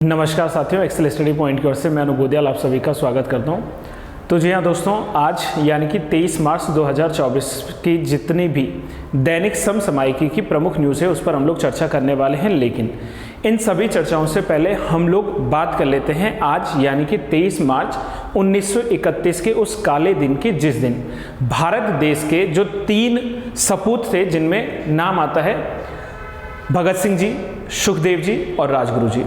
नमस्कार साथियों, Excel study point की ओर से मैं अनुबोधियाल आप सभी का स्वागत करता हूं। तो जी हाँ दोस्तों, आज यानी कि 23 मार्च 2024 की जितनी भी दैनिक समसामयिकी की प्रमुख न्यूज़ है उस पर हम लोग चर्चा करने वाले हैं। लेकिन इन सभी चर्चाओं से पहले हम लोग बात कर लेते हैं आज यानी कि 23 मार्च 1931 के उस काले दिन की, जिस दिन भारत देश के जो 3 सपूत थे जिनमें नाम आता है भगत सिंह जी, सुखदेव जी और राजगुरु जी,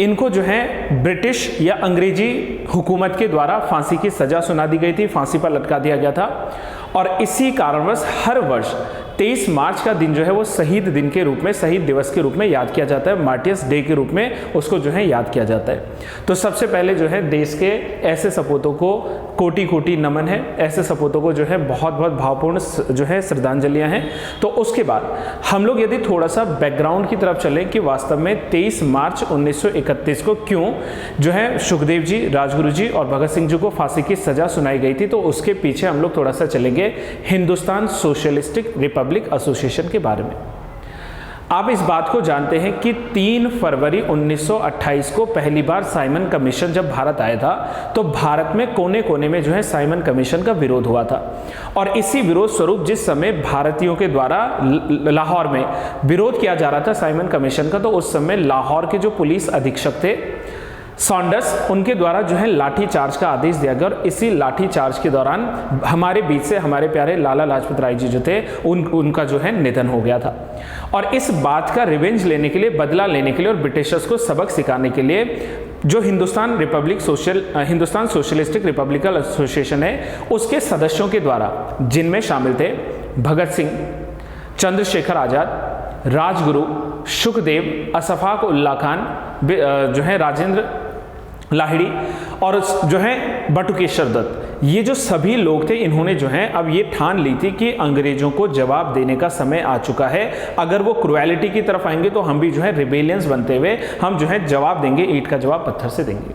इनको जो है ब्रिटिश या अंग्रेजी हुकूमत के द्वारा फांसी की सजा सुना दी गई थी, फांसी पर लटका दिया गया था। और इसी कारणवश हर वर्ष 23 मार्च का दिन जो है वो शहीद दिन के रूप में, शहीद दिवस के रूप में याद किया जाता है, मार्टियर्स डे के रूप में उसको जो है याद किया जाता है। तो सबसे पहले जो है देश के ऐसे सपूतों को कोटि कोटि नमन है, ऐसे सपूतों को जो है बहुत बहुत भावपूर्ण जो है श्रद्धांजलियां हैं। तो उसके बाद हम लोग यदि थोड़ा सा बैकग्राउंड की तरफ चलें कि वास्तव में 23 मार्च 1931 को क्यों जो है सुखदेव जी, राजगुरु जी और भगत सिंह जी को फांसी की सजा सुनाई गई थी, तो उसके पीछे हम लोग थोड़ा सा चलेंगे हिंदुस्तान सोशलिस्टिक रिपब्लिक एसोसिएशन के बारे में। आप इस बात को जानते हैं कि 3 फरवरी 1928 को पहली बार साइमन कमीशन जब भारत आया था, तो भारत में कोने कोने में जो है साइमन कमीशन का विरोध हुआ था। और इसी विरोध स्वरूप जिस समय भारतीयों के द्वारा लाहौर में विरोध किया जा रहा था साइमन कमीशन का, तो उस समय लाहौर के जो पुलिस अधीक्षक थे सॉन्डर्स, उनके द्वारा जो है लाठी चार्ज का आदेश दिया गया। और इसी लाठी चार्ज के दौरान हमारे बीच से हमारे प्यारे लाला लाजपत राय जी जो थे उनका जो है निधन हो गया था। और इस बात का रिवेंज लेने के लिए, बदला लेने के लिए और ब्रिटिशर्स को सबक सिखाने के लिए जो हिंदुस्तान सोशलिस्टिक रिपब्लिकल एसोसिएशन है, उसके सदस्यों के द्वारा, जिनमें शामिल थे भगत सिंह, चंद्रशेखर आजाद, राजगुरु, सुखदेव, अशफाक उल्लाह खान, जो है राजेंद्र लाहिड़ी और जो है बटुकेश्वर दत्त, ये जो सभी लोग थे, इन्होंने जो है अब ये ठान ली थी कि अंग्रेजों को जवाब देने का समय आ चुका है। अगर वो क्रुएलिटी की तरफ आएंगे तो हम भी जो है रिबेलियंस बनते हुए हम जो है जवाब देंगे, ईंट का जवाब पत्थर से देंगे।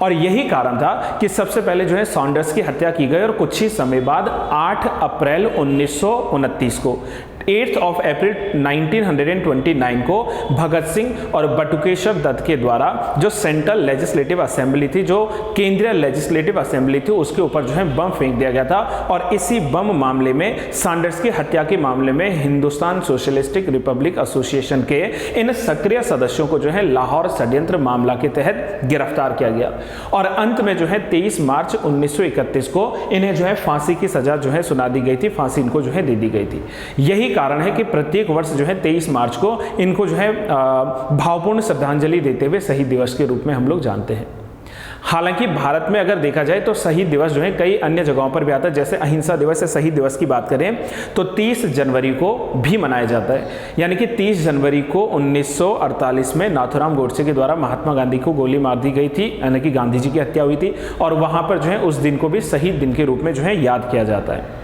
और यही कारण था कि सबसे पहले जो है सॉन्डर्स की हत्या की गई और कुछ ही समय बाद 8 अप्रैल 1929 को 8 अप्रैल 1929 को भगत सिंह और बटुकेश्वर दत्त के द्वारा जो सेंट्रल लेजिस्लेटिव असेंबली थी, जो केंद्रीय लेजिस्लेटिव असेंबली थी, उसके ऊपर जो है बम फेंक दिया गया था। और इसी बम मामले में, सॉन्डर्स की हत्या के मामले में, हिंदुस्तान सोशलिस्टिक रिपब्लिक एसोसिएशन के इन सक्रिय सदस्यों को जो है लाहौर षड्यंत्र मामला के तहत गिरफ्तार किया गया। और अंत में जो है 23 मार्च 1931 को इन्हें जो है फांसी की सजा जो है सुना दी गई थी, फांसी इनको जो है दे दी गई थी। यही कारण है कि प्रत्येक वर्ष जो है 23 मार्च को इनको जो है भावपूर्ण श्रद्धांजलि देते हुए शहीद दिवस के रूप में हम लोग जानते हैं। हालांकि भारत में अगर देखा जाए तो शहीद दिवस जो है कई अन्य जगहों पर भी आता है। जैसे अहिंसा दिवस या शहीद दिवस की बात करें तो 30 जनवरी को भी मनाया जाता है। यानी कि 30 जनवरी को 1948 में नाथूराम गोडसे के द्वारा महात्मा गांधी को गोली मार दी गई थी, यानी कि गांधी जी की हत्या हुई थी। और वहां पर जो है उस दिन को भी शहीद दिन के रूप में जो है याद किया जाता है।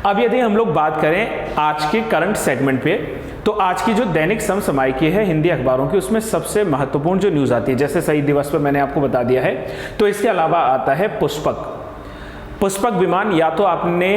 अब यदि हम लोग बात करें आज के करंट सेगमेंट पे, तो आज की जो दैनिक समसामयिकी है हिंदी अखबारों की, उसमें सबसे महत्वपूर्ण जो न्यूज़ आती है, जैसे शहीद दिवस पर मैंने आपको बता दिया है, तो इसके अलावा आता है पुष्पक विमान। या तो आपने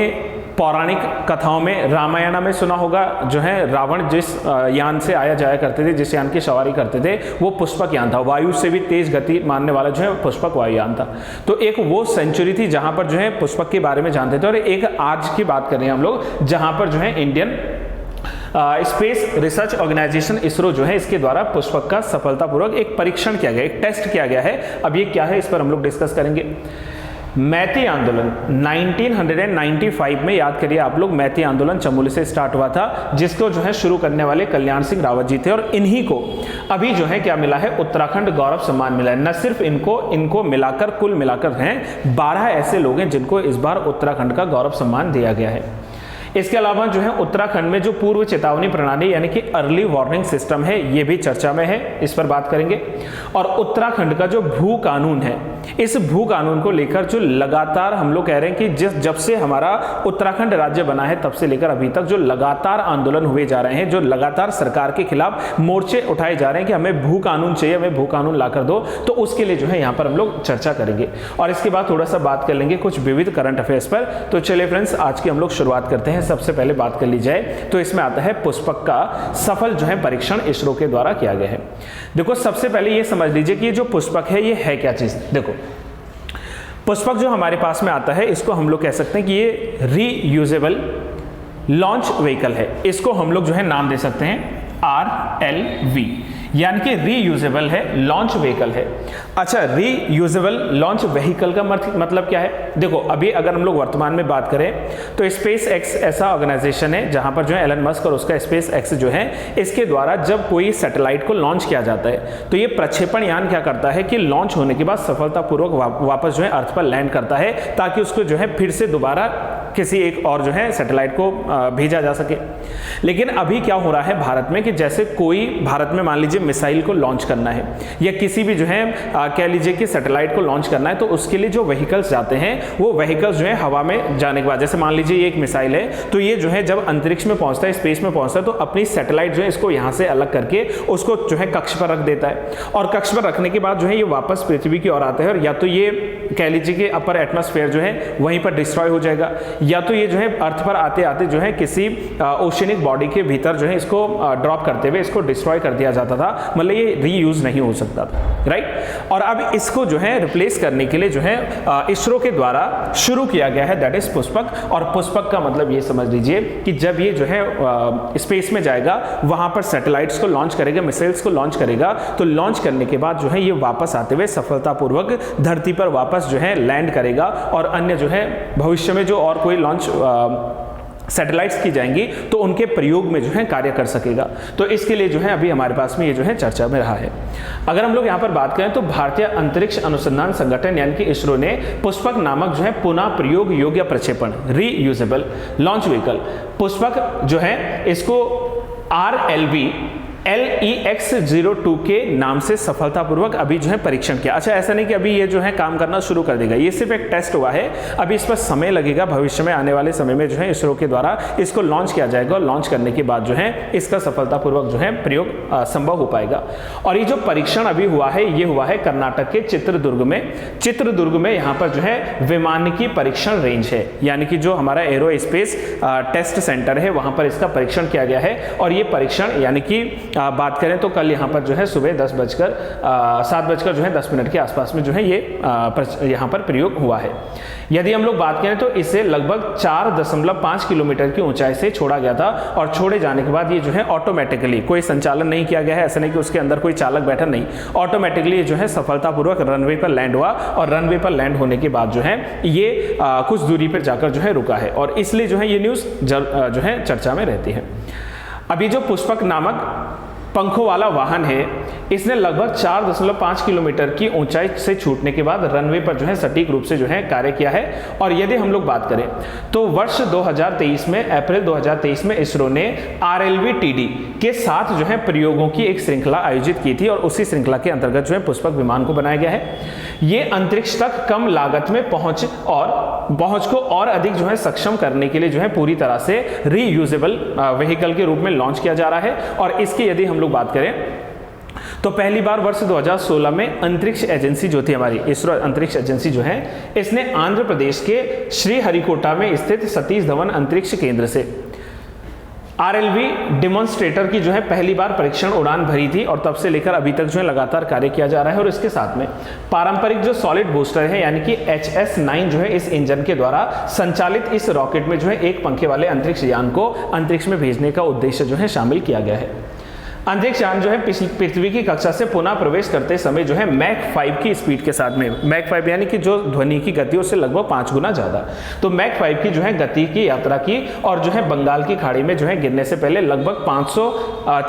पौराणिक कथाओं में, रामायण में सुना होगा, जो है रावण जिस यान से आया जाया करते थे, जिस यान की सवारी करते थे, वो पुष्पक यान था। वायु से भी तेज गति मारने वाला जो है पुष्पक वायुयान था। तो एक वो सेंचुरी थी जहां पर जो है पुष्पक के बारे में जानते थे। और एक आज की बात कर रहे हैं हम लोग, जहां पर जो है Indian space research organisation ISRO जो है, इसके द्वारा पुष्पक का सफलतापूर्वक एक परीक्षण किया गया, एक टेस्ट किया गया है। अब ये क्या है, इस पर हम लोग डिस्कस करेंगे। मैती आंदोलन 1995 में, याद करिए आप लोग, मैती आंदोलन चमोली से स्टार्ट हुआ था, जिसको जो है शुरू करने वाले कल्याण सिंह रावत जी थे। और इन्हीं को अभी जो है क्या मिला है, उत्तराखंड गौरव सम्मान मिला है। न सिर्फ इनको मिलाकर, कुल मिलाकर हैं 12 ऐसे लोग हैं जिनको इस बार उत्तराखंड का गौरव सम्मान दिया गया है। इसके अलावा जो है उत्तराखंड में जो पूर्व चेतावनी प्रणाली यानी कि अर्ली वार्निंग सिस्टम है, ये भी चर्चा में है, इस पर बात करेंगे। और उत्तराखंड का जो भू कानून है, इस भू कानून को लेकर जो लगातार हम लोग कह रहे हैं कि जब से हमारा उत्तराखंड राज्य बना है तब से लेकर अभी तक जो लगातार आंदोलन हुए जा रहे हैं, जो लगातार सरकार के खिलाफ मोर्चे उठाए जा रहे हैं कि हमें भू कानून चाहिए, हमें भू कानून ला कर दो, तो उसके लिए जो है यहाँ पर हम लोग चर्चा करेंगे और इसके बाद थोड़ा सा बात कर लेंगे कुछ विविध करंट अफेयर्स पर। तो चलिए फ्रेंड्स, आज की हम लोग शुरुआत करते हैं। सबसे पहले बात कर ली जाए तो इसमें आता है पुष्पक का सफल जो है परीक्षण इसरो के द्वारा किया गया है। देखो, सबसे पहले ये समझ लीजिए कि ये जो पुष्पक है ये है क्या चीज। देखो, पुष्पक जो हमारे पास में आता है इसको हम लोग कह सकते हैं कि ये रीयूजेबल लॉन्च व्हीकल है। इसको हम लोग जो है नाम दे सकते हैं RLV, यानी कि रीयूजेबल है, लॉन्च व्हीकल है। अच्छा, रीयूजेबल लॉन्च व्हीकल का मतलब क्या है? देखो, अभी अगर हम लोग वर्तमान में बात करें तो स्पेस एक्स ऐसा ऑर्गेनाइजेशन है जहां पर जो है एलन मस्क और उसका स्पेस एक्स जो है, इसके द्वारा जब कोई सैटेलाइट को लॉन्च किया जाता है तो ये प्रक्षेपण यान क्या करता है कि लॉन्च होने के बाद सफलतापूर्वक वापस जो है अर्थ पर लैंड करता है, ताकि उसको जो है फिर से दोबारा किसी एक और जो है सैटेलाइट को भेजा जा सके। लेकिन अभी क्या हो रहा है भारत में कि जैसे कोई भारत में मान लीजिए मिसाइल को लॉन्च करना है या किसी भी जो है कह लीजिए कि सैटेलाइट को लॉन्च करना है, तो उसके लिए जो व्हीकल्स जाते हैं वो व्हीकल्स जो है हवा में जाने के बाद, जैसे मान लीजिए ये एक मिसाइल है तो ये जो है जब अंतरिक्ष में पहुंचता है, स्पेस में पहुंचता है, तो अपनी सैटेलाइट जो है इसको यहाँ से अलग करके उसको जो है कक्ष पर रख देता है और कक्ष पर रखने के बाद जो है ये वापस पृथ्वी की ओर आता है और या तो ये कह लीजिए कि अपर एटमॉस्फेयर जो है वहीं पर डिस्ट्रॉय हो जाएगा, या तो ये जो है अर्थ पर आते आते जो है किसी ओशियनिक बॉडी के भीतर जो है इसको ड्रॉप करते हुए इसको डिस्ट्रॉय कर दिया जाता था, मतलब ये रीयूज नहीं हो सकता था, राइट। और अब इसको जो है रिप्लेस करने के लिए जो है इसरो के द्वारा शुरू किया गया है, दैट इज पुष्पक। और पुष्पक का मतलब ये समझ लीजिए कि जब ये जो है स्पेस में जाएगा, वहां पर सैटेलाइट्स को लॉन्च करेगा, मिसाइल्स को लॉन्च करेगा, तो लॉन्च करने के बाद जो है ये वापस आते हुए सफलतापूर्वक धरती पर वापस जो है लैंड करेगा और अन्य जो है भविष्य में जो और कोई लॉन्च सैटेलाइट्स की जाएंगी तो उनके प्रयोग में जो है कार्य कर सकेगा। तो इसके लिए जो है अभी हमारे पास में ये जो है चर्चा में रहा है। अगर हम लोग यहाँ पर बात करें तो भारतीय अंतरिक्ष अनुसंधान संगठन यानी कि इसरो ने पुष्पक नामक जो है पुनः प्रयोग योग्य प्रक्षेपण रीयूजेबल लॉन्च व्हीकल पुष्पक जो है इसको RLV LEX-02 के नाम से सफलतापूर्वक अभी जो है परीक्षण किया। अच्छा, ऐसा नहीं कि अभी ये जो है काम करना शुरू कर देगा, ये सिर्फ एक टेस्ट हुआ है, अभी इस पर समय लगेगा, भविष्य में आने वाले समय में जो है इसरो के द्वारा इसको लॉन्च किया जाएगा और लॉन्च करने के बाद जो है इसका सफलतापूर्वक जो है प्रयोग संभव हो पाएगा। और ये जो परीक्षण अभी हुआ है ये हुआ है कर्नाटक के चित्रदुर्ग में यहाँ पर जो है विमानिकी परीक्षण रेंज है, यानी कि जो हमारा एरोस्पेस टेस्ट सेंटर है वहां पर इसका परीक्षण किया गया है। और ये परीक्षण यानी कि बात करें तो कल यहाँ पर जो है सुबह 7 बजकर जो है 10 मिनट के आसपास में जो है ये यहाँ पर प्रयोग हुआ है। यदि हम लोग बात करें तो इसे लगभग 4.5 किलोमीटर की ऊंचाई से छोड़ा गया था और छोड़े जाने के बाद ये जो है ऑटोमेटिकली, कोई संचालन नहीं किया गया है, ऐसा नहीं कि उसके अंदर कोई चालक बैठा, नहीं, ऑटोमेटिकली ये जो है सफलतापूर्वक रनवे पर लैंड हुआ और रनवे पर लैंड होने के बाद जो है ये कुछ दूरी पर जाकर जो है रुका है और इसलिए जो है ये न्यूज़ जो है चर्चा में रहती है। अभी जो पुष्पक नामक पंखों वाला वाहन है इसने लगभग 4.5 किलोमीटर की ऊंचाई से छूटने के बाद रनवे पर जो है सटीक रूप से जो है कार्य किया है। और यदि हम लोग बात करें तो वर्ष 2023 में, अप्रैल 2023 में इसरो ने RLV-TD के साथ जो है प्रयोगों की एक श्रृंखला आयोजित की थी और उसी श्रृंखला के अंतर्गत जो है पुष्पक विमान को बनाया गया है। ये अंतरिक्ष तक कम लागत में पहुंच को और अधिक जो है सक्षम करने के लिए जो है पूरी तरह से रीयूजेबल व्हीकल के रूप में लॉन्च किया जा रहा है। और इसकी यदि हम लोग बात करें तो पहली बार वर्ष 2016 में अंतरिक्ष एजेंसी जो थी हमारी इसरो अंतरिक्ष एजेंसी जो है, इसने आंध्र प्रदेश के श्रीहरिकोटा में स्थित सतीश धवन अंतरिक्ष केंद्र से RLV डेमोन्स्ट्रेटर की जो है पहली बार परीक्षण उड़ान भरी थी और तब से लेकर अभी तक जो है लगातार कार्य किया जा रहा है। और इसके साथ में पारंपरिक जो सॉलिड बूस्टर है यानी कि HS-9 जो है इस इंजन के द्वारा संचालित इस रॉकेट में जो है एक पंखे वाले अंतरिक्ष यान को अंतरिक्ष में भेजने का उद्देश्य जो है शामिल किया गया है। अंतरिक्ष यान जो है पृथ्वी की कक्षा से पुनः प्रवेश करते समय जो है मैक 5 की स्पीड के साथ में, मैक 5 यानी कि जो ध्वनि की गति उससे लगभग 5 गुना ज्यादा, तो मैक 5 की जो है गति की यात्रा की और जो है बंगाल की खाड़ी में जो है गिरने से पहले लगभग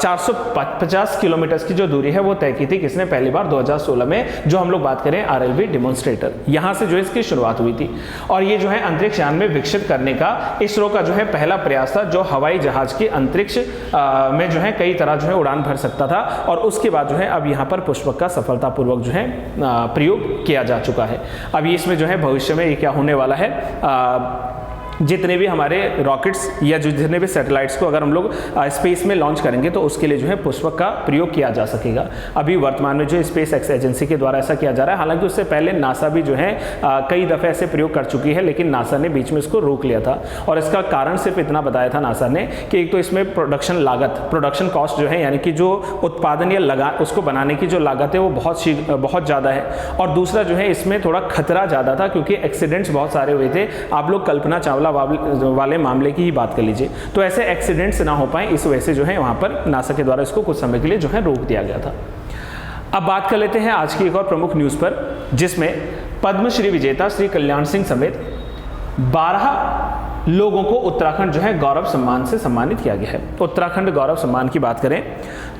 450 किलोमीटर की जो दूरी है वो तय की थी। किसने? पहली बार 2016 में, जो हम लोग बात करें RLV डेमोन्स्ट्रेटर, यहां से जो इसकी शुरुआत हुई थी। और ये जो है अंतरिक्ष यान में विकसित करने का इसरो का जो है पहला प्रयास था, जो हवाई जहाज के अंतरिक्ष में जो है कई तरह जो है उड़ान भर सकता था, और उसके बाद जो है अब यहाँ पर पुष्पक का सफलतापूर्वक जो है प्रयोग किया जा चुका है। अभी इसमें जो है भविष्य में ये क्या होने वाला है, जितने भी हमारे रॉकेट्स या जो जितने भी सैटेलाइट्स को अगर हम लोग स्पेस में लॉन्च करेंगे तो उसके लिए जो है पुष्पक का प्रयोग किया जा सकेगा। अभी वर्तमान में जो स्पेस एक्स एजेंसी के द्वारा ऐसा किया जा रहा है, हालांकि उससे पहले नासा भी जो है कई दफ़े ऐसे प्रयोग कर चुकी है, लेकिन नासा ने बीच में इसको रोक लिया था। और इसका कारण सिर्फ इतना बताया था नासा ने कि एक तो इसमें प्रोडक्शन लागत, प्रोडक्शन कॉस्ट जो है, यानी कि जो उत्पादन या उसको बनाने की जो लागत है वो बहुत ज़्यादा है, और दूसरा जो है इसमें थोड़ा खतरा ज़्यादा था क्योंकि एक्सीडेंट्स बहुत सारे हुए थे। आप लोग कल्पना चावला वाले मामले की ही बात कर लीजिए, तो ऐसे एक्सीडेंट्स ना हो पाए, इस वजह से जो है वहां पर नासा के द्वारा इसको कुछ समय के लिए जो है रोक दिया गया था। अब बात कर लेते हैं आज की एक और प्रमुख न्यूज़ पर, जिसमें पद्मश्री विजेता श्री कल्याण सिंह समेत 12 लोगों को उत्तराखंड जो है गौरव सम्मान से सम्मानित किया गया है। उत्तराखंड गौरव सम्मान की बात करें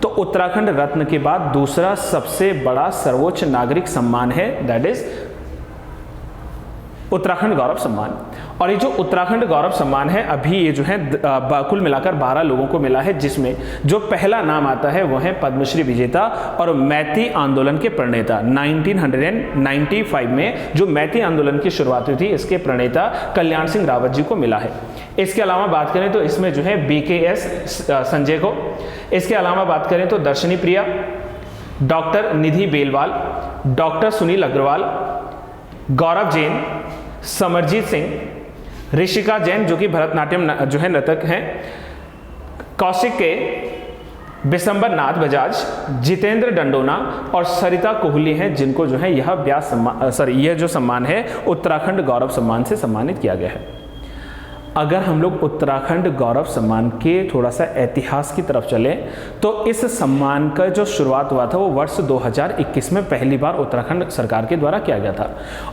तो उत्तराखंड रत्न के बाद दूसरा सबसे बड़ा सर्वोच्च नागरिक सम्मान है, दैट इज उत्तराखंड गौरव सम्मान। और ये जो उत्तराखंड गौरव सम्मान है, अभी ये जो है कुल मिलाकर 12 लोगों को मिला है, जिसमें जो पहला नाम आता है वो है पद्मश्री विजेता और मैती आंदोलन के प्रणेता। 1995 में जो मैती आंदोलन की शुरुआत हुई थी, इसके प्रणेता कल्याण सिंह रावत जी को मिला है। इसके अलावा बात करें तो इसमें जो है BKS संजय को, इसके अलावा बात करें तो दर्शनी प्रिया, डॉक्टर निधि बेलवाल, डॉक्टर सुनील अग्रवाल, गौरव जैन, समरजीत सिंह, ऋषिका जैन जो कि भरतनाट्यम जो है नर्तक हैं, कौशिक के, बिशंबर नाथ बजाज, जितेंद्र डंडोना और सरिता कोहली हैं, जिनको जो है यह जो सम्मान है उत्तराखंड गौरव सम्मान से सम्मानित किया गया है। अगर हम लोग उत्तराखंड गौरव सम्मान के थोड़ा सा इतिहास की तरफ चलें तो इस सम्मान का जो शुरुआत हुआ था वो वर्ष 2021 में पहली बार उत्तराखंड सरकार के द्वारा किया गया था।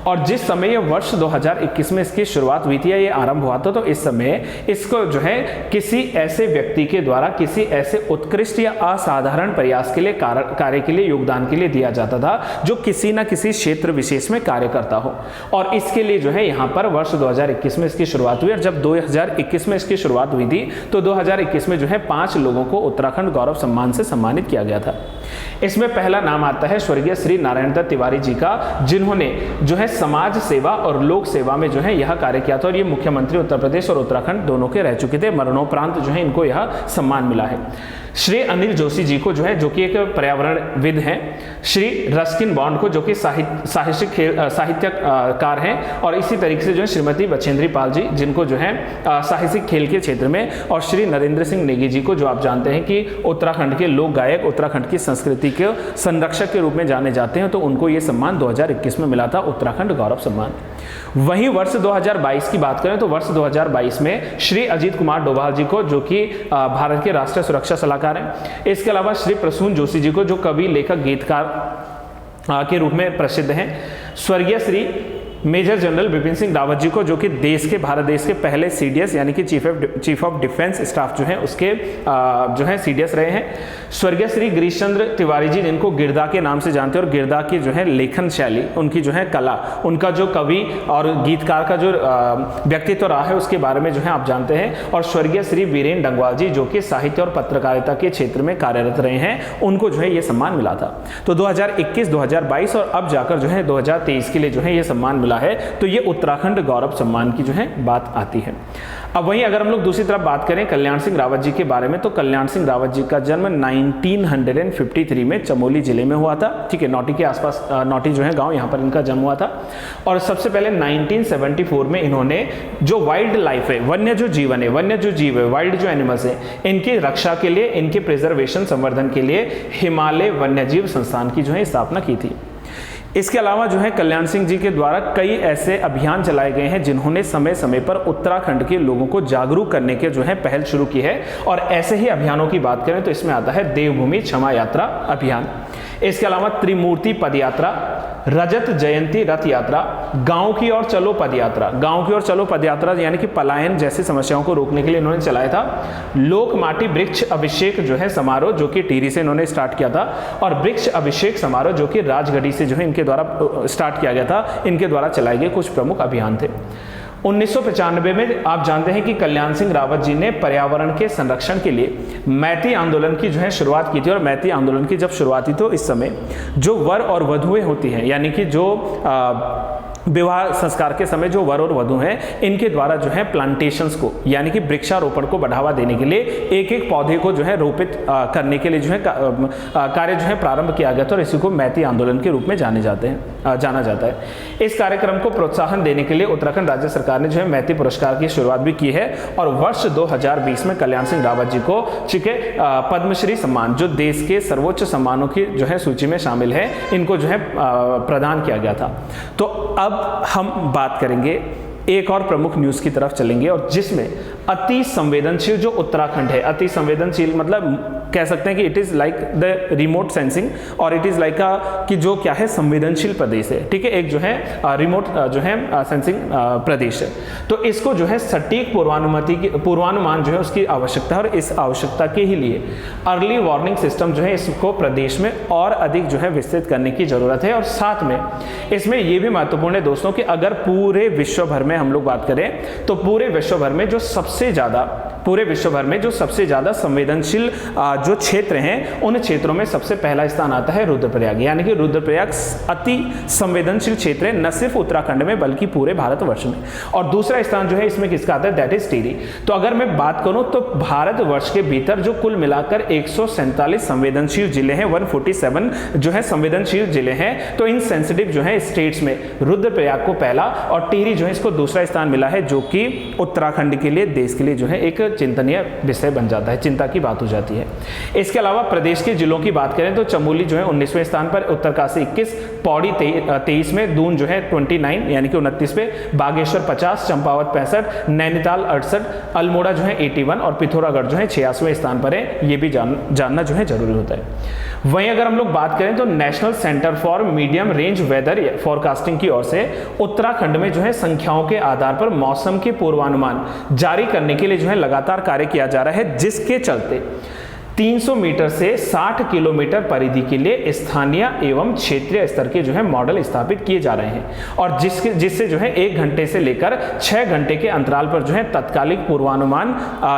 और जिस समय ये वर्ष 2021 में इसकी शुरुआत हुई थी या ये आरंभ हुआ था, तो इस समय इसको जो है किसी ऐसे व्यक्ति के द्वारा किसी ऐसे उत्कृष्ट या असाधारण प्रयास के लिए, कार्य के लिए, योगदान के लिए दिया जाता था जो किसी न किसी क्षेत्र विशेष में कार्य करता हो। और इसके लिए जो है यहाँ पर वर्ष 2021 में इसकी शुरुआत हुई, और जब 2021 में इसकी शुरुआत हुई थी तो 2021 में जो है 5 लोगों को उत्तराखंड गौरव सम्मान से सम्मानित किया गया था। इसमें पहला नाम आता है स्वर्गीय श्री नारायण दत्त तिवारी जी का, जिन्होंने जो है समाज सेवा और लोक सेवा में जो है यह कार्य किया था, और ये मुख्यमंत्री उत्तर प्रदेश और उत्तराखंड दोनों के रह चुके थे। मरणोपरांत जो है इनको यह सम्मान मिला है। श्री अनिल जोशी जी को जो है, जो कि एक पर्यावरणविद हैं, श्री रस्किन बॉन्ड को जो कि साहित्यकार हैं, और इसी तरीके से जो है श्रीमती बछेंद्री पाल जी, जिनको जो है साहसिक खेल के क्षेत्र में, और श्री नरेंद्र सिंह नेगी जी को, जो आप जानते हैं कि उत्तराखंड के लोक गायक, उत्तराखंड की संस्कृति के संरक्षक के रूप में जाने जाते हैं, तो उनको ये सम्मान 2021 में मिला था, उत्तराखंड गौरव सम्मान। वहीं वर्ष 2022 की बात करें तो वर्ष 2022 में श्री अजीत कुमार डोभाल जी को, जो कि भारत के राष्ट्रीय सुरक्षा सलाहकार हैं, इसके अलावा श्री प्रसून जोशी जी को, जो कवि, लेखक, गीतकार के रूप में प्रसिद्ध हैं, स्वर्गीय श्री मेजर जनरल बिपिन सिंह रावत जी को, जो कि भारत देश के पहले CDS यानी कि चीफ ऑफ डिफेंस स्टाफ जो है उसके जो है CDS रहे हैं, स्वर्गीय श्री गिरीश चंद्र तिवारी जी, जिनको गिरदा के नाम से जानते हैं, और गिरदा की जो है लेखन शैली, उनकी जो है कला, उनका जो कवि और गीतकार का जो व्यक्तित्व रहा है उसके बारे में जो है आप जानते हैं, और स्वर्गीय श्री वीरेन डंगवाल जी, जो कि साहित्य और पत्रकारिता के क्षेत्र में कार्यरत रहे हैं, उनको जो है ये सम्मान मिला था। तो 2021, 2022 और अब जाकर जो है 2023 के लिए जो है ये सम्मान मिला है। तो ये उत्तराखंड गौरव सम्मान की जो है बात आती है। अब वहीं अगर हम लोग दूसरी तरफ बात करें कल्याण सिंह रावत जी के बारे में, तो कल्याण सिंह रावत जी का जन्म 1953 में चमोली जिले में हुआ था, ठीक है, नौटी के आसपास, नौटी जो है गांव, यहाँ पर इनका जन्म हुआ था। और सबसे पहले 1974 में इन्होंने जो वाइल्ड लाइफ है, वन्य जो जीवन है, वन्य जो जीव है, वाइल्ड जो एनिमल्स है, इनकी रक्षा के लिए, इनके प्रिजर्वेशन, संवर्धन के लिए हिमालय वन्यजीव संस्थान की जो है स्थापना की थी। इसके अलावा जो है कल्याण सिंह जी के द्वारा कई ऐसे अभियान चलाए गए हैं जिन्होंने समय समय पर उत्तराखंड के लोगों को जागरूक करने के जो है पहल शुरू की है। और ऐसे ही अभियानों की बात करें तो इसमें आता है देवभूमि क्षमा यात्रा अभियान, इसके अलावा त्रिमूर्ति पद यात्रा, रजत जयंती रथ यात्रा, गांव की ओर चलो पद यात्रा। गांव की ओर चलो पद यात्रा यानी कि पलायन जैसी समस्याओं को रोकने के लिए इन्होंने चलाया था। लोक माटी वृक्ष अभिषेक जो है समारोह, जो कि टिहरी से इन्होंने स्टार्ट किया था, और वृक्ष अभिषेक समारोह जो कि राजगढ़ी से जो है इनके द्वारा स्टार्ट किया गया था, इनके द्वारा चलाए गए कुछ प्रमुख अभियान थे। 1995 में आप जानते हैं कि कल्याण सिंह रावत जी ने पर्यावरण के संरक्षण के लिए मैती आंदोलन की जो है शुरुआत की थी। और मैती आंदोलन की जब शुरुआत हुई तो इस समय जो वर और वधुएं होती हैं, यानी कि जो विवाह संस्कार के समय जो वर और वधु हैं, इनके द्वारा जो है प्लांटेशंस को यानी कि वृक्षारोपण को बढ़ावा देने के लिए एक एक पौधे को जो है रोपित करने के लिए जो है कार्य जो है प्रारंभ किया गया था। और इसी को मैती आंदोलन के रूप में जाना जाता है। इस कार्यक्रम को प्रोत्साहन देने के लिए उत्तराखंड राज्य सरकार ने जो है मैती पुरस्कार की शुरुआत भी की है। और वर्ष 2020 में कल्याण सिंह रावत जी को पद्मश्री सम्मान, जो देश के सर्वोच्च सम्मानों की जो है सूची में शामिल है, इनको जो है प्रदान किया गया था। तो अब हम बात करेंगे, एक और प्रमुख न्यूज की तरफ चलेंगे, और जिसमें अति संवेदनशील जो उत्तराखंड है, अति संवेदनशील मतलब कह सकते हैं कि it is like the remote sensing, और इट इज लाइक कि जो क्या है संवेदनशील प्रदेश है, ठीक है, एक जो है रिमोट जो है सेंसिंग प्रदेश है। तो इसको जो है सटीक पूर्वानुमान जो है उसकी आवश्यकता है। और इस आवश्यकता के ही लिए अर्ली वार्निंग सिस्टम जो है इसको प्रदेश में और अधिक जो है विस्तृत करने की जरूरत है। और साथ में इसमें यह भी महत्वपूर्ण है दोस्तों कि अगर पूरे विश्व भर में हम लोग बात करें तो पूरे विश्व भर में जो सबसे ज्यादा संवेदनशील जो क्षेत्र हैं, उन क्षेत्रों में सबसे पहला स्थान आता है रुद्रप्रयाग, यानी कि रुद्रप्रयाग अति संवेदनशील क्षेत्र है, न सिर्फ उत्तराखंड में बल्कि पूरे भारतवर्ष में। और दूसरा स्थान जो है इसमें किसका आता है, दैट इज टिहरी। तो अगर मैं बात करूं तो भारतवर्ष के भीतर जो कुल मिलाकर 147 संवेदनशील जिले हैं, 147 जो है संवेदनशील जिले हैं, तो इन सेंसिटिव जो है स्टेट्स में रुद्रप्रयाग को पहला और टिहरी जो है इसको दूसरा स्थान मिला है, जो कि उत्तराखंड के लिए, देश के लिए जो है एक चिंतनीय विषय बन जाता है, चिंता की बात हो जाती है। इसके अलावा प्रदेश के जिलों की बात करें तो चमोली जो है 19वें स्थान पर, उत्तरकाशी 21, पौड़ी 23 में, दून जो है 29 यानी कि 29 पे, बागेश्वर 50, चंपावत 65, नैनीताल 68, अल्मोड़ा जो है 81 और पिथौरागढ़ जो है 86वें स्थान पर है। ये भी जानना जो है जरूरी होता है। वहीं अगर हम लोग बात करें तो national centre for medium range weather forecasting की ओर से उत्तराखंड में जो है संख्याओं के आधार पर मौसम के पूर्वानुमान जारी करने के लिए जो है लगातार कार्य किया जा रहा है, जिसके चलते 300 मीटर से 60 किलोमीटर परिधि के लिए स्थानीय एवं क्षेत्रीय स्तर के जो है मॉडल स्थापित किए जा रहे हैं। और जिससे जो है 1 घंटे से लेकर 6 घंटे के अंतराल पर जो है तत्कालिक पूर्वानुमान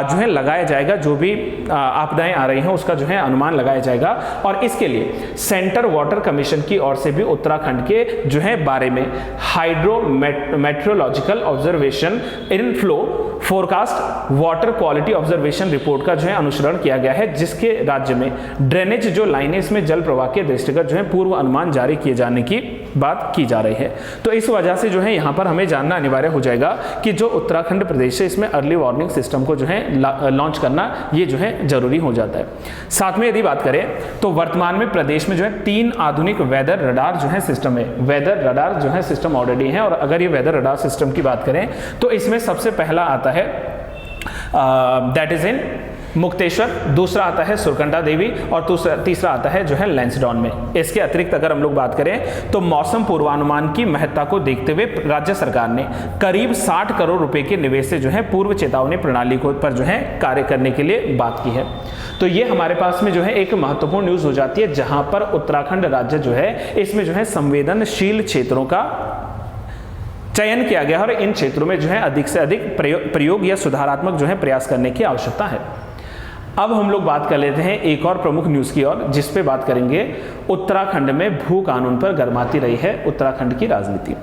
जो है लगाया जाएगा। जो भी आपदाएं आ रही हैं उसका जो है अनुमान लगाया जाएगा। और इसके लिए सेंटर वाटर कमीशन की ओर से भी उत्तराखंड के जो है बारे में hydrometeorological observation inflow forecast water quality observation report का जो है अनुसरण किया गया है, जिसके राज्य में ड्रेनेज जो लाइनें इसमें जल प्रवाह के दृष्टिगत जो है पूर्व अनुमान जारी किए जाने की बात की जा रही है। तो इस वजह से जो है यहाँ पर हमें जानना अनिवार्य हो जाएगा कि जो उत्तराखंड प्रदेश है इसमें अर्ली वार्निंग सिस्टम को जो है लॉन्च करना ये जो है जरूरी हो जाता है। साथ में यदि बात करें तो वर्तमान में प्रदेश में जो है 3 आधुनिक वेदर रडार जो है सिस्टम है, वेदर रडार जो है सिस्टम ऑलरेडी है। और अगर ये वेदर रडार सिस्टम की बात करें तो इसमें सबसे पहला आता है दैट इज इन मुक्तेश्वर, दूसरा आता है सुरकंडा देवी और तीसरा आता है जो है लैंसडॉन में। इसके अतिरिक्त अगर हम लोग बात करें तो मौसम पूर्वानुमान की महत्ता को देखते हुए राज्य सरकार ने करीब 60 करोड़ रुपए के निवेश से जो है पूर्व चेतावनी प्रणाली को पर जो है कार्य करने के लिए बात की है। तो ये हमारे पास में जो है एक महत्वपूर्ण न्यूज हो जाती है, जहां पर उत्तराखंड राज्य जो है इसमें जो है संवेदनशील क्षेत्रों का चयन किया गया है और इन क्षेत्रों में जो है अधिक से अधिक प्रयोग या सुधारात्मक जो है प्रयास करने की आवश्यकता है। अब हम लोग बात कर लेते हैं एक और प्रमुख न्यूज की ओर, जिस पे बात करेंगे उत्तराखंड में भू कानून पर गर्माती रही है उत्तराखंड की राजनीति।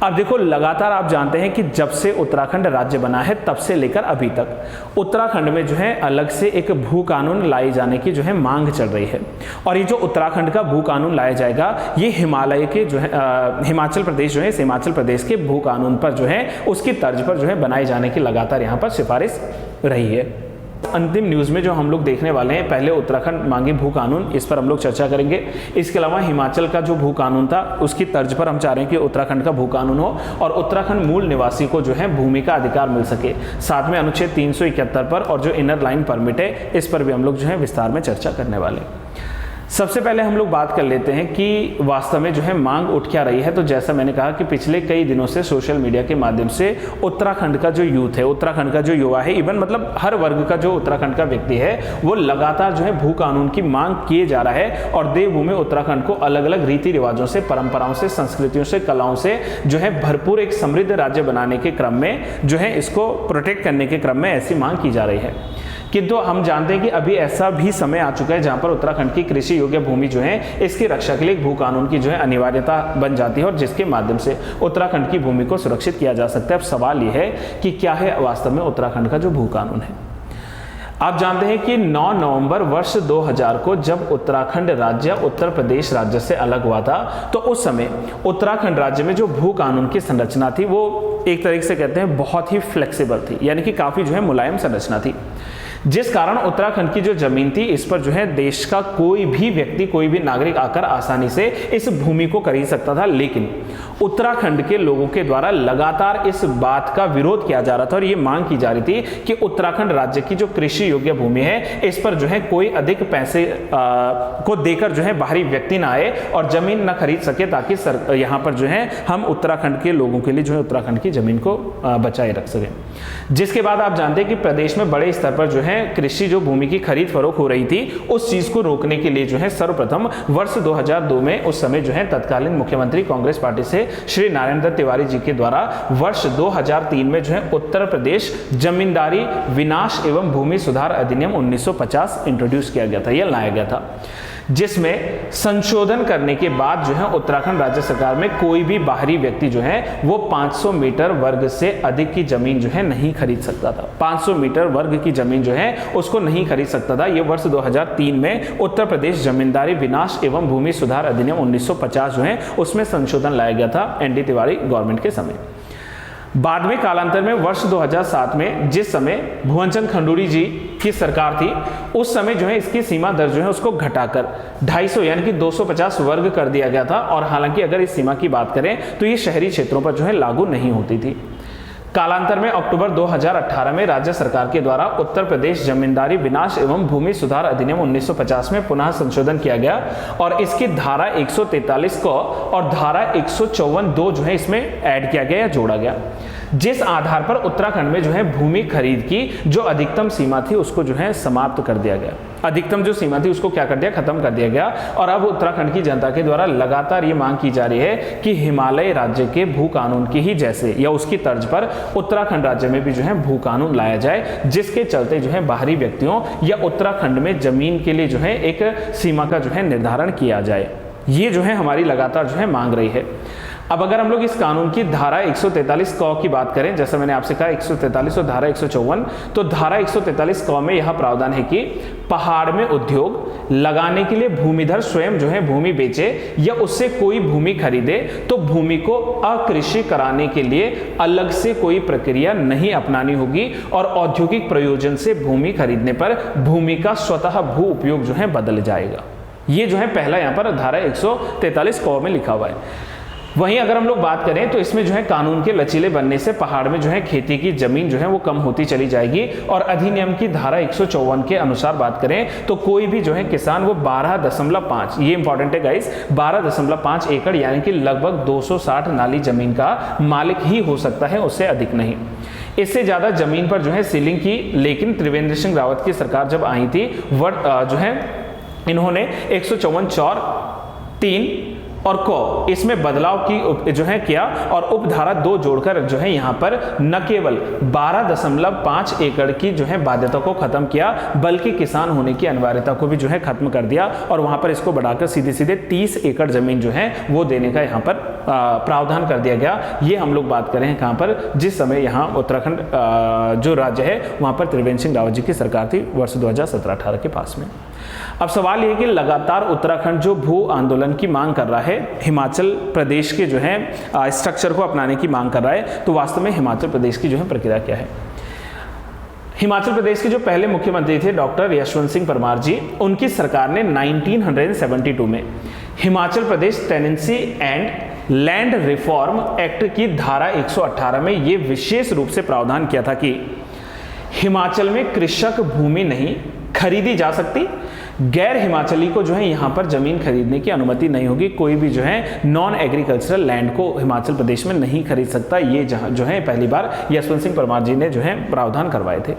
अब देखो, लगातार आप जानते हैं कि जब से उत्तराखंड राज्य बना है तब से लेकर अभी तक उत्तराखंड में जो है अलग से एक भू कानून लाए जाने की जो है मांग चल रही है। और ये जो उत्तराखंड का भू कानून लाया जाएगा ये हिमालय के जो है हिमाचल प्रदेश जो है इस हिमाचल प्रदेश के भू कानून पर जो है उसकी तर्ज पर जो है बनाए जाने की लगातार यहाँ पर सिफारिश रही है। अंतिम न्यूज में जो हम लोग देखने वाले हैं, पहले उत्तराखंड मांगे भू कानून, इस पर हम लोग चर्चा करेंगे। इसके अलावा हिमाचल का जो भू कानून था उसकी तर्ज पर हम चाह रहे हैं कि उत्तराखंड का भू कानून हो और उत्तराखंड मूल निवासी को जो है भूमि का अधिकार मिल सके। साथ में अनुच्छेद 371 पर और जो इनर लाइन परमिट है इस पर भी हम लोग जो है विस्तार में चर्चा करने वाले हैं। सबसे पहले हम लोग बात कर लेते हैं कि वास्तव में जो है मांग उठ क्या रही है। तो जैसा मैंने कहा कि पिछले कई दिनों से सोशल मीडिया के माध्यम से उत्तराखंड का जो यूथ है, उत्तराखंड का जो युवा है, इवन मतलब हर वर्ग का जो उत्तराखंड का व्यक्ति है, वो लगातार जो है भू कानून की मांग किए जा रहा है और देवभूमि उत्तराखंड को अलग अलग रीति रिवाजों से, परंपराओं से, संस्कृतियों से, कलाओं से जो है भरपूर एक समृद्ध राज्य बनाने के क्रम में जो है इसको प्रोटेक्ट करने के क्रम में ऐसी मांग की जा रही है। किंतु हम जानते हैं कि अभी ऐसा भी समय आ चुका है जहां पर उत्तराखंड की कृषि योग्य भूमि जो है इसकी रक्षा के लिए भू कानून की जो है अनिवार्यता बन जाती है और जिसके माध्यम से उत्तराखंड की भूमि को सुरक्षित किया जा सकता है। अब सवाल यह है कि क्या है वास्तव में उत्तराखंड का जो भू कानून है। आप जानते हैं कि 9 नवंबर वर्ष 2000 को जब उत्तराखंड राज्य उत्तर प्रदेश राज्य से अलग हुआ था, तो उस समय उत्तराखंड राज्य में जो भू कानून की संरचना थी वो एक तरीके से कहते हैं बहुत ही फ्लेक्सिबल थी, यानी कि काफी जो है मुलायम संरचना थी, जिस कारण उत्तराखंड की जो जमीन थी इस पर जो है देश का कोई भी व्यक्ति, कोई भी नागरिक आकर आसानी से इस भूमि को खरीद सकता था। लेकिन उत्तराखंड के लोगों के द्वारा लगातार इस बात का विरोध किया जा रहा था और ये मांग की जा रही थी कि उत्तराखंड राज्य की जो कृषि योग्य भूमि है इस पर जो है कोई अधिक पैसे को देकर जो है बाहरी व्यक्ति ना आए और जमीन ना खरीद सके, ताकि यहाँ पर जो है हम उत्तराखंड के लोगों के लिए जो है उत्तराखंड की जमीन को बचाए रख सकें। जिसके बाद आप जानते हैं कि प्रदेश में बड़े स्तर पर जो है कृषि जो भूमि की खरीद फरोख्त हो रही थी, उस चीज को रोकने के लिए जो है सर्वप्रथम वर्ष 2002 में उस समय जो है तत्कालीन मुख्यमंत्री कांग्रेस पार्टी से श्री नारायण दत्त तिवारी जी के द्वारा वर्ष 2003 में जो है उत्तर प्रदेश जमींदारी विनाश एवं भूमि सुधार अधिनियम 1950 इंट्रोड्यूस किया गया था, यह लाया गया था, जिसमें संशोधन करने के बाद जो है उत्तराखंड राज्य सरकार में कोई भी बाहरी व्यक्ति जो है वो 500 मीटर वर्ग से अधिक की जमीन जो है नहीं खरीद सकता था। 500 मीटर वर्ग की जमीन जो है उसको नहीं खरीद सकता था। ये वर्ष 2003 में उत्तर प्रदेश जमींदारी विनाश एवं भूमि सुधार अधिनियम 1950 जो है उसमें संशोधन लाया गया था एनडी तिवारी गवर्नमेंट के समय। बाद में कालांतर में वर्ष 2007 में जिस समय भुवनचंद खंडूरी जी की सरकार थी, उस समय जो है इसकी सीमा दर जो है उसको घटाकर 250 यानी कि 250 वर्ग कर दिया गया था। और हालांकि अगर इस सीमा की बात करें तो ये शहरी क्षेत्रों पर जो है लागू नहीं होती थी। कालांतर में अक्टूबर 2018 में राज्य सरकार के द्वारा उत्तर प्रदेश जमींदारी विनाश एवं भूमि सुधार अधिनियम 1950 में पुनः संशोधन किया गया और इसकी धारा 143 को और धारा 154(2) जो है इसमें ऐड किया गया या जोड़ा गया, जिस आधार पर उत्तराखंड में जो है भूमि खरीद की जो अधिकतम सीमा थी उसको जो है समाप्त कर दिया गया। अधिकतम जो सीमा थी उसको क्या कर दिया, खत्म कर दिया गया। और अब उत्तराखंड की जनता के द्वारा लगातार ये मांग की जा रही है कि हिमालय राज्य के भू कानून की ही जैसे या उसकी तर्ज पर उत्तराखंड राज्य में भी जो है भू कानून लाया जाए, जिसके चलते जो है बाहरी व्यक्तियों या उत्तराखंड में जमीन के लिए जो है एक सीमा का जो है निर्धारण किया जाए। ये जो है हमारी लगातार जो है मांग रही है। अब अगर हम लोग इस कानून की धारा 143 क की बात करें, जैसा मैंने आपसे कहा 143 और धारा 154, तो धारा 143 क में यह प्रावधान है कि पहाड़ में उद्योग लगाने के लिए भूमिधर स्वयं जो है भूमि बेचे या उससे कोई भूमि खरीदे तो भूमि को अकृषि कराने के लिए अलग से कोई प्रक्रिया नहीं अपनानी होगी और औद्योगिक प्रयोजन से भूमि खरीदने पर भूमि का स्वतः भू उपयोग जो है बदल जाएगा। ये जो है पहला यहाँ पर धारा 143 क में लिखा हुआ है। वहीं अगर हम लोग बात करें तो इसमें जो है कानून के लचीले बनने से पहाड़ में जो है खेती की जमीन जो है वो कम होती चली जाएगी और अधिनियम की धारा 154 के अनुसार बात करें तो कोई भी जो है किसान वो 12.5, ये इंपॉर्टेंट है गाइस, 12.5 एकड़ यानी कि लगभग 260 नाली जमीन का मालिक ही हो सकता है, उससे अधिक नहीं। इससे ज्यादा जमीन पर जो है सीलिंग की, लेकिन त्रिवेंद्र सिंह रावत की सरकार जब आई थी जो है इन्होंने 154(3) और को इसमें बदलाव की जो है किया और उपधारा 2 जोड़कर जो है यहाँ पर न केवल 12.5 एकड़ की जो है बाध्यता को खत्म किया बल्कि किसान होने की अनिवार्यता को भी जो है खत्म कर दिया और वहां पर इसको बढ़ाकर सीधे सीधे 30 एकड़ जमीन जो है वो देने का यहाँ पर प्रावधान कर दिया गया। ये हम लोग बात करें कहाँ पर, जिस समय यहाँ उत्तराखंड जो राज्य है वहां पर त्रिवेंद्र सिंह रावत जी की सरकार थी वर्ष 2017-18 के पास में। अब सवाल ये है कि लगातार उत्तराखंड जो भू आंदोलन की मांग कर रहा है, हिमाचल प्रदेश के जो है स्ट्रक्चर को अपनाने की मांग कर रहा है, तो वास्तव में हिमाचल प्रदेश की जो है प्रक्रिया क्या है। हिमाचल प्रदेश के जो पहले मुख्यमंत्री थे डॉक्टर यशवंत सिंह परमार जी, उनकी सरकार ने 1972 में Himachal Pradesh tenancy and land reform act की धारा 118 में ये विशेष रूप से प्रावधान किया था कि हिमाचल में कृषक भूमि नहीं खरीदी जा सकती, गैर हिमाचली को जो है यहाँ पर जमीन खरीदने की अनुमति नहीं होगी। कोई भी जो है नॉन एग्रीकल्चरल लैंड को हिमाचल प्रदेश में नहीं खरीद सकता। ये जो है पहली बार यशवंत सिंह परमार जी ने जो है प्रावधान करवाए थे।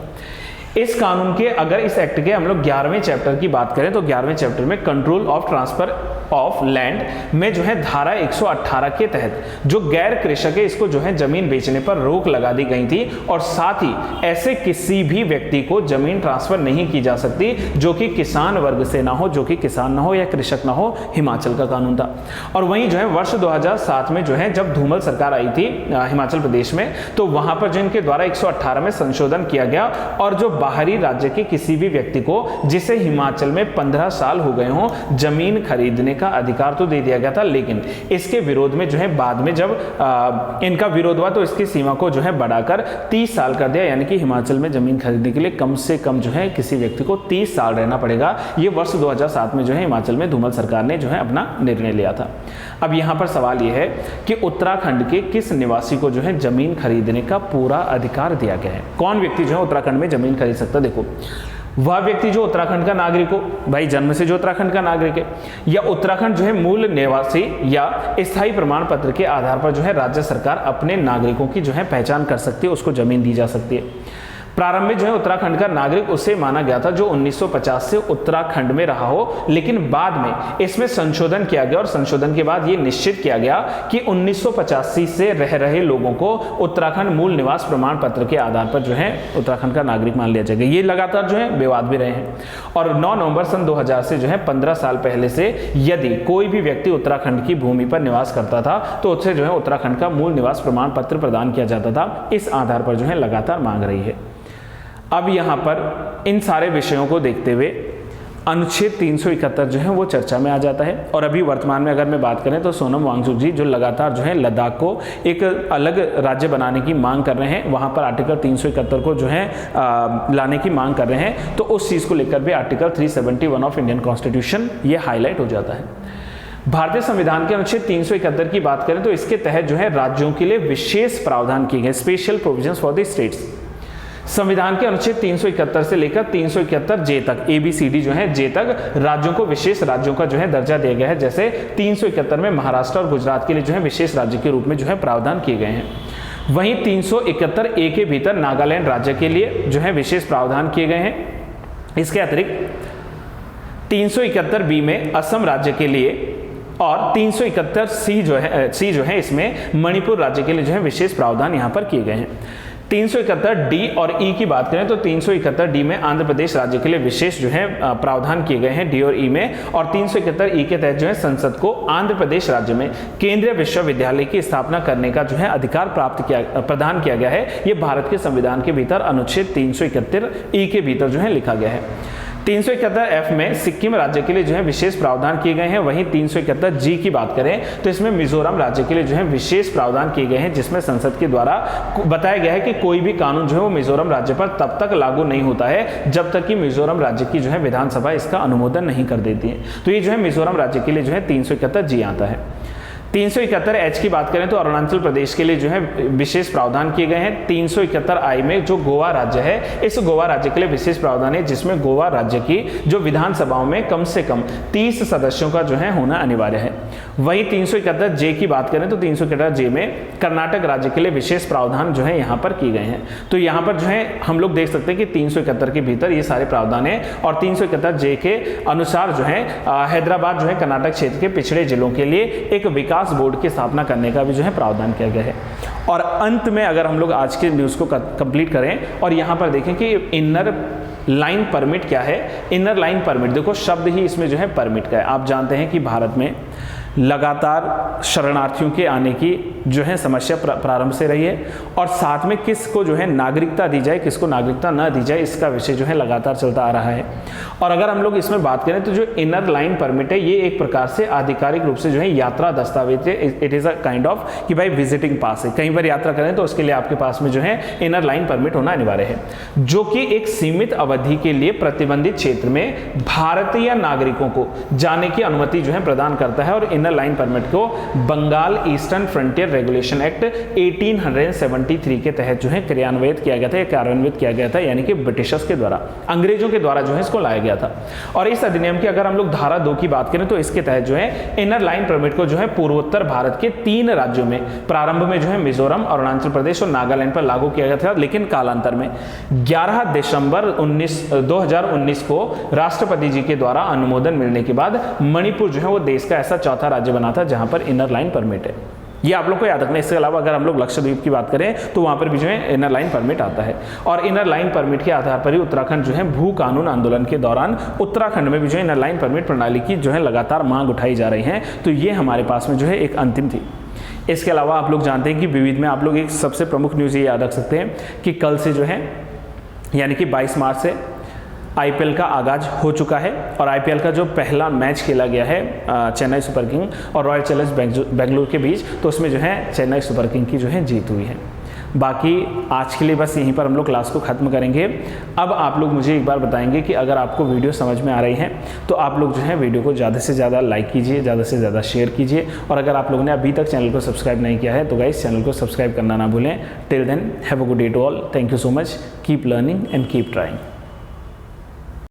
इस कानून के, अगर इस एक्ट के हम लोग 11वें चैप्टर की बात करें तो 11वें चैप्टर में control of transfer of land में जो है धारा 118 के तहत जो गैर कृषक है इसको जो है जमीन बेचने पर रोक लगा दी गई थी, और साथ ही ऐसे किसी भी व्यक्ति को जमीन ट्रांसफर नहीं की जा सकती जो कि किसान वर्ग से ना हो, जो कि किसान ना हो या कृषक ना हो। हिमाचल का कानून था। और वहीं जो है वर्ष 2007 में जो है जब धूमल सरकार आई थी हिमाचल प्रदेश में, तो वहां पर जो इनके द्वारा 118 में संशोधन किया गया और जो बाहरी राज्य के किसी भी व्यक्ति को जिसे हिमाचल में 15 साल हो गए हों जमीन खरीदने का अधिकार तो दे दिया गया था, लेकिन इसके विरोध में जो है बाद में जब इनका विरोध हुआ तो इसकी सीमा को जो है बढ़ाकर 30 साल कर दिया। यानी कि हिमाचल में जमीन खरीदने के लिए कम से कम जो है किसी व्यक्ति को 30 साल रहना पड़ेगा। ये वर्ष 2007 में जो है हिमाचल में धूमल सरकार ने जो है अपना निर्णय लिया था। अब यहाँ पर सवाल यह है कि उत्तराखंड के किस निवासी को जो है जमीन खरीदने का पूरा अधिकार दिया गया है? कौन व्यक्ति जो है उत्तराखंड में जमीन खरीद सकता है? देखो, वह व्यक्ति जो उत्तराखंड का नागरिक हो, भाई जन्म से जो उत्तराखंड का नागरिक है, या उत्तराखंड जो है मूल निवासी या स्थायी प्रमाण पत्र के आधार पर जो है राज्य सरकार अपने नागरिकों की जो है पहचान कर सकती है, उसको जमीन दी जा सकती है। प्रारंभ में जो है उत्तराखंड का नागरिक उसे माना गया था जो 1950 से उत्तराखंड में रहा हो, लेकिन बाद में इसमें संशोधन किया गया और संशोधन के बाद ये निश्चित किया गया कि 1985 से रह रहे लोगों को उत्तराखंड मूल निवास प्रमाण पत्र के आधार पर जो है उत्तराखंड का नागरिक मान लिया जाएगा। ये लगातार जो है विवाद भी रहे हैं। और 9 नवंबर सन 2000 से जो है 15 साल पहले से यदि कोई भी व्यक्ति उत्तराखंड की भूमि पर निवास करता था तो उससे जो है उत्तराखंड का मूल निवास प्रमाण पत्र प्रदान किया जाता था। इस आधार पर जो है लगातार मांग रही है। अब यहाँ पर इन सारे विषयों को देखते हुए अनुच्छेद 371 जो है वो चर्चा में आ जाता है। और अभी वर्तमान में अगर मैं बात करें तो सोनम वांगचुक जी जो लगातार जो है लद्दाख को एक अलग राज्य बनाने की मांग कर रहे हैं, वहाँ पर आर्टिकल 371 को जो है लाने की मांग कर रहे हैं, तो उस चीज़ को लेकर भी आर्टिकल 371 ऑफ इंडियन कॉन्स्टिट्यूशन ये हाईलाइट हो जाता है। भारतीय संविधान के अनुच्छेद 371 की बात करें तो इसके तहत जो है राज्यों के लिए विशेष प्रावधान किए गए, special provisions for the states. संविधान के अनुच्छेद 371 से लेकर 371 जे तक, ABCD जो है जे तक राज्यों को विशेष राज्यों का जो है दर्जा दिया गया है। जैसे 371 में महाराष्ट्र और गुजरात के लिए जो है विशेष राज्य के रूप में जो है प्रावधान किए गए हैं। वहीं 371 ए के भीतर नागालैंड राज्य के लिए जो है विशेष प्रावधान किए गए हैं। इसके अतिरिक्त 371 बी में असम राज्य के लिए और 371 सी जो है इसमें मणिपुर राज्य के लिए जो है विशेष प्रावधान यहाँ पर किए गए हैं। 371 डी और ई की बात करें तो 371 डी में आंध्र प्रदेश राज्य के लिए विशेष जो है प्रावधान किए गए हैं डी और ई में, और 371 ई के तहत जो है संसद को आंध्र प्रदेश राज्य में केंद्रीय विश्वविद्यालय की स्थापना करने का जो है अधिकार प्रदान किया गया है। ये भारत के संविधान के भीतर अनुच्छेद 371 ई के भीतर जो है लिखा गया है। 371 एफ में सिक्किम राज्य के लिए जो है विशेष प्रावधान किए गए हैं। वहीं 371 जी की बात करें तो इसमें मिजोरम राज्य के लिए जो है विशेष प्रावधान किए गए हैं, जिसमें संसद के द्वारा बताया गया है कि कोई भी कानून जो है वो मिजोरम राज्य पर तब तक लागू नहीं होता है जब तक कि मिजोरम राज्य की जो है विधानसभा इसका अनुमोदन नहीं कर देती है। तो ये जो है मिजोरम राज्य के लिए जो है 371 जी आता है। 371 एच की बात करें तो अरुणाचल प्रदेश के लिए जो है विशेष प्रावधान किए गए हैं। 371 आई में जो गोवा राज्य है, इस गोवा राज्य के लिए विशेष प्रावधान है, जिसमें गोवा राज्य की जो विधानसभाओं में कम से कम 30 सदस्यों का जो है होना अनिवार्य है। वहीं 371 जे की बात करें तो 371 जे में कर्नाटक राज्य के लिए विशेष प्रावधान जो है यहाँ पर किए गए हैं। तो यहाँ पर जो है हम लोग देख सकते हैं कि 371 के भीतर ये सारे प्रावधान है, और 371 जे के अनुसार जो है हैदराबाद जो है कर्नाटक क्षेत्र के पिछड़े जिलों के लिए एक विकास बोर्ड की स्थापना करने का भी जो है प्रावधान किया गया है। और अंत में अगर हम लोग आज के न्यूज़ को कंप्लीट करें और यहाँ पर देखें कि इनर लाइन परमिट क्या है। इनर लाइन परमिट, देखो शब्द ही इसमें जो है परमिट का है। आप जानते हैं कि भारत में लगातार शरणार्थियों के आने की जो है समस्या प्रारंभ से रही है, और साथ में किसको जो है नागरिकता दी जाए, किसको नागरिकता न दी जाए, इसका विषय जो है लगातार चलता आ रहा है। और अगर हम लोग इसमें बात करें तो जो इनर लाइन परमिट है ये एक प्रकार से आधिकारिक रूप से जो है यात्रा दस्तावेज है। It is a kind of कि भाई विजिटिंग पास है, कहीं पर यात्रा करें तो उसके लिए आपके पास में जो है इनर लाइन परमिट होना अनिवार्य है, जो कि एक सीमित अवधि के लिए प्रतिबंधित क्षेत्र में भारतीय नागरिकों को जाने की अनुमति जो है प्रदान करता है। और इनर लाइन परमिट को Bengal eastern frontier regulation act 1873 के तहत जो है क्रियान्वित किया गया था, कार्यान्वित किया गया था, यानी कि ब्रिटिशर्स के द्वारा, अंग्रेजों के द्वारा जो है इसको लाया गया था। और इस अधिनियम की अगर हम लोग धारा 2 की बात करें तो इसके तहत जो है इनर लाइन परमिट को जो है पूर्वोत्तर भारत के 3 राज्यों में प्रारंभ में जो है मिजोरम, अरुणाचल प्रदेश और नागालैंड पर लागू किया गया था, लेकिन कालांतर में 11 दिसंबर 2019 को राष्ट्रपति जी के द्वारा अनुमोदन मिलने के बाद मणिपुर जो है वो देश का ऐसा चौथा राज्य बना था जहां पर इनर लाइन परमिट है। ये आप लोग को याद रखना है। इसके अलावा अगर हम लोग लक्षद्वीप की बात करें तो वहां पर भी जो है इनर लाइन परमिट आता है, और इनर लाइन परमिट के आधार पर ही उत्तराखंड जो है भू कानून आंदोलन के दौरान उत्तराखंड में भी जो है इनर लाइन परमिट प्रणाली की जो है लगातार मांग उठाई जा रही है। तो ये हमारे पास में जो है एक अंतिम थी। इसके अलावा आप लोग जानते हैं कि विविध में आप लोग एक सबसे प्रमुख न्यूज़ ये याद रख सकते हैं कि कल से जो है यानी कि 22 मार्च से आईपीएल का आगाज हो चुका है, और आईपीएल का जो पहला मैच खेला गया है चेन्नई सुपर किंग और रॉयल चैलेंजर्स बेंगलुरु के बीच, तो उसमें जो है चेन्नई सुपर किंग की जो है जीत हुई है। बाकी आज के लिए बस यहीं पर हम लोग क्लास को ख़त्म करेंगे। अब आप लोग मुझे एक बार बताएंगे कि अगर आपको वीडियो समझ में आ रही है तो आप लोग जो है वीडियो को ज़्यादा से ज़्यादा लाइक कीजिए, ज़्यादा से ज़्यादा शेयर कीजिए, और अगर आप लोगों ने अभी तक चैनल को सब्सक्राइब नहीं किया है तो गाइस चैनल को सब्सक्राइब करना ना भूलें। Till then have a good day to all. Thank you so much. Keep learning and keep trying.